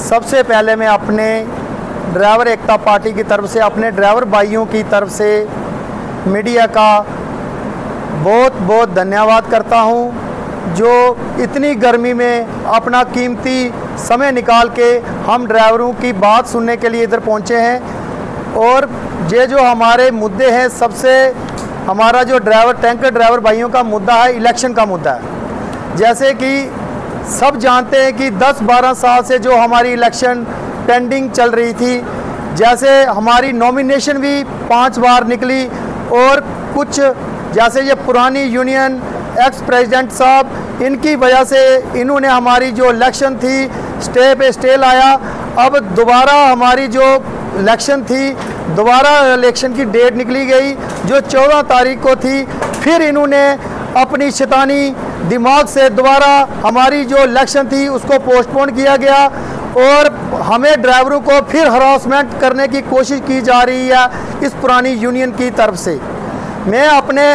सबसे पहले मैं अपने ड्राइवर एकता पार्टी की तरफ से, अपने ड्राइवर भाइयों की तरफ से मीडिया का बहुत बहुत धन्यवाद करता हूं, जो इतनी गर्मी में अपना कीमती समय निकाल के हम ड्राइवरों की बात सुनने के लिए इधर पहुंचे हैं। और ये जो हमारे मुद्दे हैं, सबसे हमारा जो टैंकर ड्राइवर भाइयों का मुद्दा है, इलेक्शन का मुद्दा है। जैसे कि सब जानते हैं कि 10-12 साल से जो हमारी इलेक्शन पेंडिंग चल रही थी, जैसे हमारी नॉमिनेशन भी 5 बार निकली, और कुछ जैसे ये पुरानी यूनियन एक्स प्रेसिडेंट साहब, इनकी वजह से इन्होंने हमारी जो इलेक्शन थी स्टे पे स्टे लाया। अब दोबारा हमारी जो इलेक्शन थी, दोबारा इलेक्शन की डेट निकली गई जो 14 तारीख को थी। फिर इन्होंने अपनी शैतानी दिमाग से दोबारा हमारी जो इलेक्शन थी उसको पोस्टपोन किया गया, और हमें ड्राइवरों को फिर हरासमेंट करने की कोशिश की जा रही है इस पुरानी यूनियन की तरफ से। मैं अपने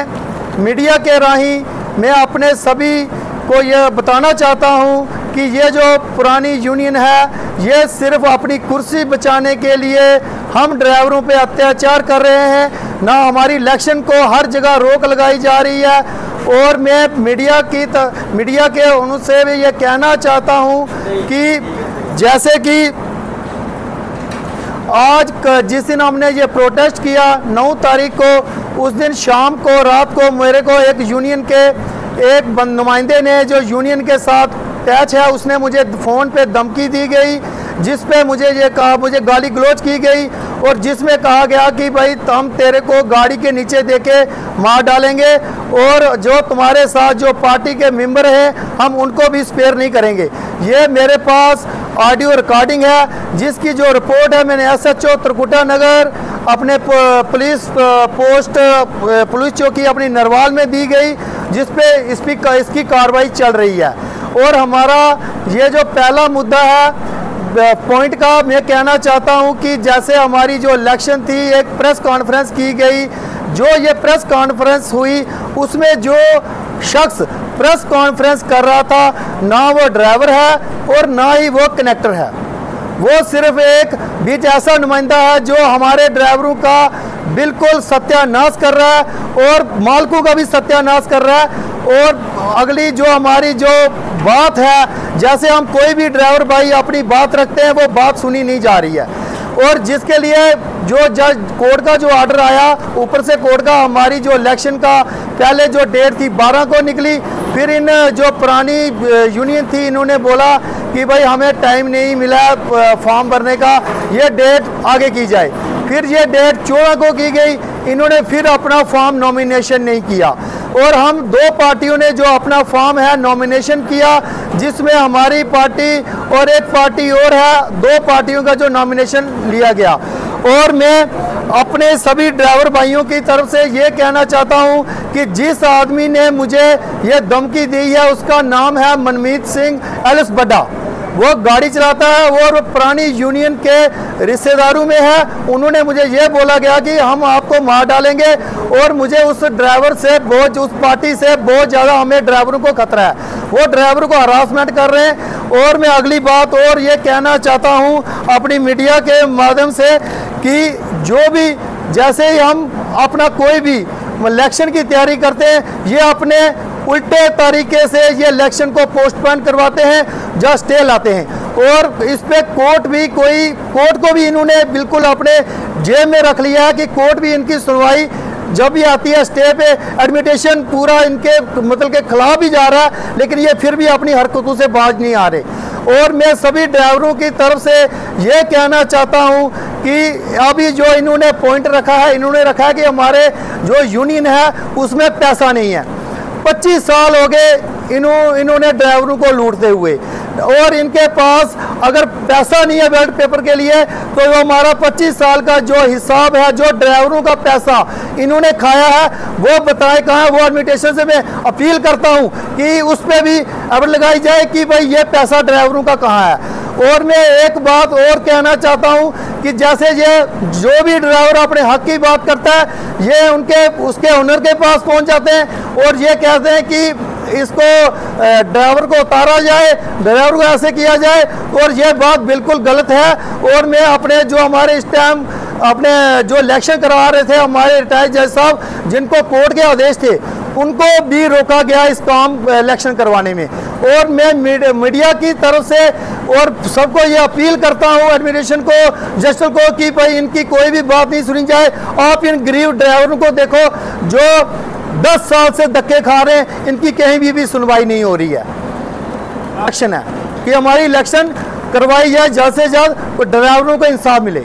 मीडिया के राही मैं अपने सभी को यह बताना चाहता हूं कि ये जो पुरानी यूनियन है, ये सिर्फ अपनी कुर्सी बचाने के लिए हम ड्राइवरों पे अत्याचार कर रहे हैं, ना हमारी इलेक्शन को हर जगह रोक लगाई जा रही है। और मैं मीडिया के उनसे भी ये कहना चाहता हूं कि जैसे कि आज जिस दिन हमने ये प्रोटेस्ट किया 9 तारीख को, उस दिन शाम को रात को मेरे को एक यूनियन के एक नुमाइंदे ने जो यूनियन के साथ टैच है, उसने मुझे फ़ोन पे धमकी दी गई, जिस पे मुझे ये कहा, मुझे गाली गलौज की गई, और जिसमें कहा गया कि भाई हम तेरे को गाड़ी के नीचे देके मार डालेंगे, और जो तुम्हारे साथ जो पार्टी के मेंबर हैं हम उनको भी स्पेयर नहीं करेंगे। ये मेरे पास ऑडियो रिकॉर्डिंग है, जिसकी जो रिपोर्ट है मैंने SHO त्रिकुटा नगर अपने पुलिस चौकी अपनी नरवाल में दी गई, जिस पे इसकी कार्रवाई चल रही है। और हमारा ये जो पहला मुद्दा है पॉइंट का, मैं कहना चाहता हूं कि जैसे हमारी जो इलेक्शन थी, एक प्रेस कॉन्फ्रेंस की गई, जो ये प्रेस कॉन्फ्रेंस हुई उसमें जो शख्स प्रेस कॉन्फ्रेंस कर रहा था, ना वो ड्राइवर है और ना ही वो कनेक्टर है, वो सिर्फ एक बीच ऐसा नुमाइंदा है जो हमारे ड्राइवरों का बिल्कुल सत्यानाश कर रहा है और मालिकों का भी सत्यानाश कर रहा है। और अगली जो हमारी जो बात है, जैसे हम कोई भी ड्राइवर भाई अपनी बात रखते हैं, वो बात सुनी नहीं जा रही है। और जिसके लिए जो जज कोर्ट का जो ऑर्डर आया, ऊपर से कोर्ट का, हमारी जो इलेक्शन का पहले जो डेट थी 12 को निकली, फिर इन जो पुरानी यूनियन थी इन्होंने बोला कि भाई हमें टाइम नहीं मिला फॉर्म भरने का, ये डेट आगे की जाए। फिर ये डेट 14 को की गई, इन्होंने फिर अपना फॉर्म नॉमिनेशन नहीं किया, और हम 2 पार्टियों ने जो अपना फॉर्म है नॉमिनेशन किया, जिसमें हमारी पार्टी और एक पार्टी और है, 2 पार्टियों का जो नॉमिनेशन लिया गया। और मैं अपने सभी ड्राइवर भाइयों की तरफ से ये कहना चाहता हूं कि जिस आदमी ने मुझे ये धमकी दी है उसका नाम है मनमीत सिंह एलिस बड्डा। वो गाड़ी चलाता है और पुरानी यूनियन के रिश्तेदारों में है। उन्होंने मुझे ये बोला गया कि हम आपको मार डालेंगे, और मुझे उस ड्राइवर से उस पार्टी से बहुत ज़्यादा हमें ड्राइवरों को खतरा है, वो ड्राइवर को हरासमेंट कर रहे हैं। और मैं अगली बात और ये कहना चाहता हूँ अपनी मीडिया के माध्यम से कि जो भी जैसे ही हम अपना कोई भी इलेक्शन की तैयारी करते हैं, ये अपने उल्टे तरीके से ये इलेक्शन को पोस्टपोन करवाते हैं, जहाँ स्टे लाते हैं। और इस पे कोर्ट को भी इन्होंने बिल्कुल अपने जेब में रख लिया है कि कोर्ट भी इनकी सुनवाई जब भी आती है स्टे पे, एडमिटेशन पूरा इनके मतलब के खिलाफ ही जा रहा है, लेकिन ये फिर भी अपनी हरकतों से बाज नहीं आ रहे। और मैं सभी ड्राइवरों की तरफ से ये कहना चाहता हूँ कि अभी जो इन्होंने पॉइंट रखा है, इन्होंने रखा है कि हमारे जो यूनियन है उसमें पैसा नहीं है। 25 साल हो गए इन्होंने ड्राइवरों को लूटते हुए, और इनके पास अगर पैसा नहीं है बैलेट पेपर के लिए, तो वो हमारा 25 साल का जो हिसाब है, जो ड्राइवरों का पैसा इन्होंने खाया है, वो बताए कहाँ है। वो एडमिनिस्ट्रेशन से मैं अपील करता हूँ कि उस पर भी अब लगाई जाए कि भाई ये पैसा ड्राइवरों का कहाँ है। और मैं एक बात और कहना चाहता हूँ कि जैसे ये जो भी ड्राइवर अपने हक की बात करता है, ये उसके ओनर के पास पहुँच जाते हैं और ये कहते हैं कि इसको ड्राइवर को उतारा जाए, ड्राइवर को ऐसे किया जाए, और ये बात बिल्कुल गलत है। और मैं अपने जो हमारे इस टाइम अपने जो इलेक्शन करवा रहे थे हमारे रिटायर्ड जज साहब, जिनको कोर्ट के आदेश थे, उनको भी रोका गया इस काम इलेक्शन करवाने में। और मैं मीडिया की तरफ से और सबको ये अपील करता हूँ, एडमिनिस्ट्रेशन को, जस्टिस को, कि भाई इनकी कोई भी बात नहीं सुनी जाए। आप इन गरीब ड्राइवरों को देखो जो 10 साल से धक्के खा रहे हैं, इनकी कहीं भी सुनवाई नहीं हो रही है। इलेक्शन है कि हमारी इलेक्शन करवाई जाए, जल्द से जल्द ड्राइवरों को इंसाफ मिले।